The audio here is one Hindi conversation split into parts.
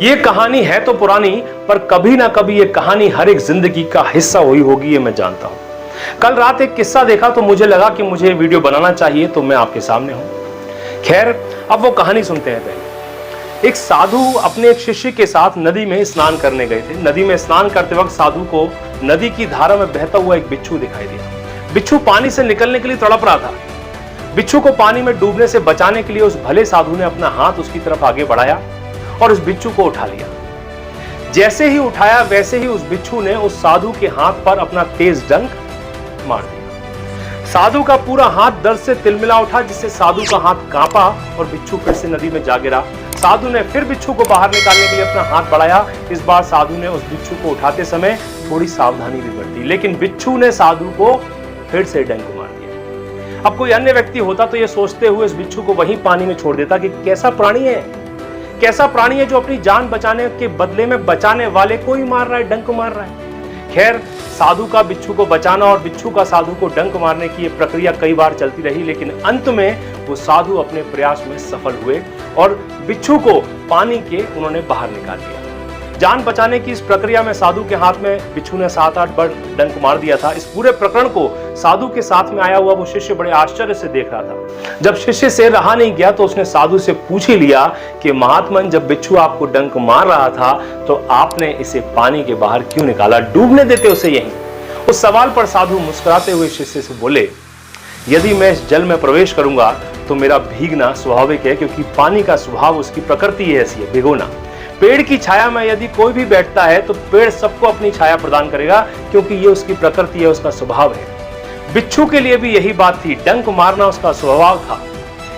ये कहानी है तो पुरानी, पर कभी ना कभी ये कहानी हर एक जिंदगी का हिस्सा हुई होगी, ये मैं जानता हूं। कल रात एक किस्सा देखा तो मुझे लगा कि मुझे वीडियो बनाना चाहिए, तो मैं आपके सामने हूं। खैर, अब वो कहानी सुनते हैं। पहले एक साधु अपने एक शिष्य के साथ नदी में स्नान करने गए थे। नदी में स्नान करते वक्त साधु को नदी की धारा में बहता हुआ एक बिच्छू दिखाई दिया। बिच्छू पानी से निकलने के लिए तड़प रहा था। बिच्छू को पानी में डूबने से बचाने के लिए उस भले साधु ने अपना हाथ उसकी तरफ आगे बढ़ाया और उस बिच्छू को उठा लिया। जैसे ही उठाया वैसे ही उस बिच्छू ने उस साधु के हाथ पर अपना तेज डंक मार दिया। साधु का पूरा हाथ दर्द से तिलमिला उठा, जिससे साधु का हाथ कांपा और बिच्छू फिर से नदी में जा गिरा। साधु ने फिर बिच्छू को बाहर निकालने के लिए अपना हाथ बढ़ाया। इस बार साधु ने उस बिच्छू को उठाते समय थोड़ी सावधानी भी बरती, लेकिन बिच्छू ने साधु को फिर से डंक मार दिया। अब कोई अन्य व्यक्ति होता तो यह सोचते हुए इस बिच्छू को वहीं पानी में छोड़ देता कि कैसा प्राणी है जो अपनी जान बचाने के बदले में बचाने वाले को ही मार रहा है, डंक मार रहा है। खैर, साधु का बिच्छू को बचाना और बिच्छू का साधु को डंक मारने की यह प्रक्रिया कई बार चलती रही, लेकिन अंत में वो साधु अपने प्रयास में सफल हुए और बिच्छू को पानी के उन्होंने बाहर निकाल दिया। जान बचाने की इस प्रक्रिया में साधु के हाथ में बिच्छू ने 7-8 बार डंक मार दिया था। इस पूरे प्रकरण को साधु के साथ में आया हुआ वो शिष्य बड़े आश्चर्य से देख रहा था। जब शिष्य से रहा नहीं गया तो उसने साधु से पूछ ही लिया कि महात्मन, जब बिच्छू आपको डंक मार रहा था तो आपने इसे पानी के बाहर क्यों निकाला, डूबने देते उसे यहीं। उस सवाल पर साधु मुस्कुराते हुए शिष्य से बोले, यदि मैं इस जल में प्रवेश करूंगा तो मेरा भीगना स्वाभाविक है, क्योंकि पानी का स्वभाव, उसकी प्रकृति ऐसी है, भिगोना। पेड़ की छाया में यदि कोई भी बैठता है तो पेड़ सबको अपनी छाया प्रदान करेगा, क्योंकि ये उसकी प्रकृति है, उसका स्वभाव है। बिच्छू के लिए भी यही बात थी, डंक मारना उसका स्वभाव था,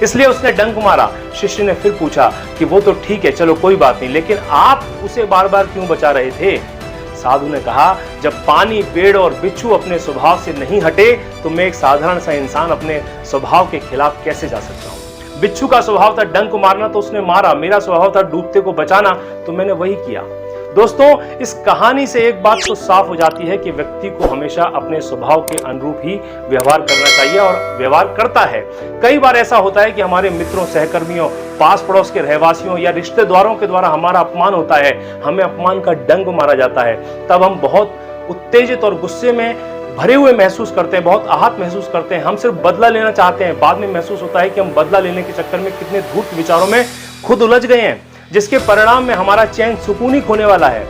इसलिए उसने डंक मारा। शिष्य ने फिर पूछा कि वो तो ठीक है, चलो कोई बात नहीं, लेकिन आप उसे बार बार क्यों बचा रहे थे? साधु ने कहा, जब पानी, पेड़ और बिच्छू अपने स्वभाव से नहीं हटे तो मैं एक साधारण सा इंसान अपने स्वभाव के खिलाफ कैसे जा सकता हूं? बिच्छू का स्वभाव था डंक मारना तो उसने मारा, मेरा स्वभाव था डूबते को बचाना तो मैंने वही किया। दोस्तों, इस कहानी से एक बात तो साफ हो जाती है कि व्यक्ति को हमेशा अपने स्वभाव के अनुरूप ही व्यवहार करना चाहिए और व्यवहार करता है। कई बार ऐसा होता है कि हमारे मित्रों, सहकर्मियों, पास पड़ोस के रहवासियों या रिश्तेदारों के द्वारा हमारा अपमान होता है, हमें अपमान का डंक मारा जाता है। तब हम बहुत उत्तेजित और गुस्से में भरे हुए महसूस करते हैं, बहुत आहत महसूस करते हैं। हम सिर्फ बदला लेना चाहते हैं। बाद में महसूस होता है कि हम बदला लेने के चक्कर में कितने धूर्त विचारों में खुद उलझ गए हैं, जिसके परिणाम में हमारा चैन सुकून ही खोने वाला है।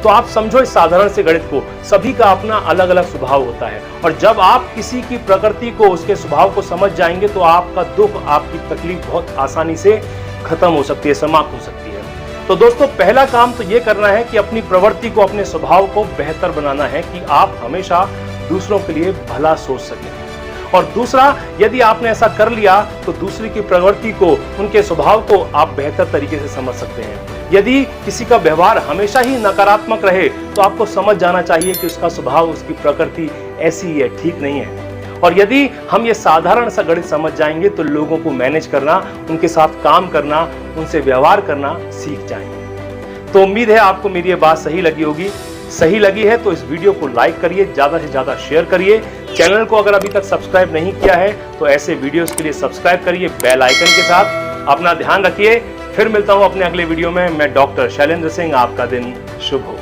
तो आप समझो इस साधारण से गणित को, सभी का अपना अलग अलग स्वभाव होता है, और जब आप किसी की प्रकृति को, उसके स्वभाव को समझ जाएंगे तो आपका दुख, आपकी तकलीफ बहुत आसानी से खत्म हो सकती है, समाप्त हो सकती है। तो दोस्तों, पहला काम तो ये करना है कि अपनी प्रवृत्ति को, अपने स्वभाव को बेहतर बनाना है कि आप हमेशा दूसरों के लिए भला सोच सकें। और दूसरा, यदि आपने ऐसा कर लिया तो दूसरे की प्रवृत्ति को, उनके स्वभाव को आप बेहतर तरीके से समझ सकते हैं। यदि किसी का व्यवहार हमेशा ही नकारात्मक रहे तो आपको समझ जाना चाहिए कि उसका स्वभाव, उसकी प्रकृति ऐसी ही है, ठीक नहीं है। और यदि हम ये साधारण सा गणित समझ जाएंगे तो लोगों को मैनेज करना, उनके साथ काम करना, उनसे व्यवहार करना सीख जाएंगे। तो उम्मीद है आपको मेरी ये बात सही लगी होगी। सही लगी है तो इस वीडियो को लाइक करिए, ज्यादा से ज्यादा शेयर करिए। चैनल को अगर अभी तक सब्सक्राइब नहीं किया है तो ऐसे वीडियोस के लिए सब्सक्राइब करिए बेल आइकन के साथ। अपना ध्यान रखिए। फिर मिलता हूं अपने अगले वीडियो में। मैं डॉक्टर शैलेंद्र सिंह। आपका दिन शुभ हो।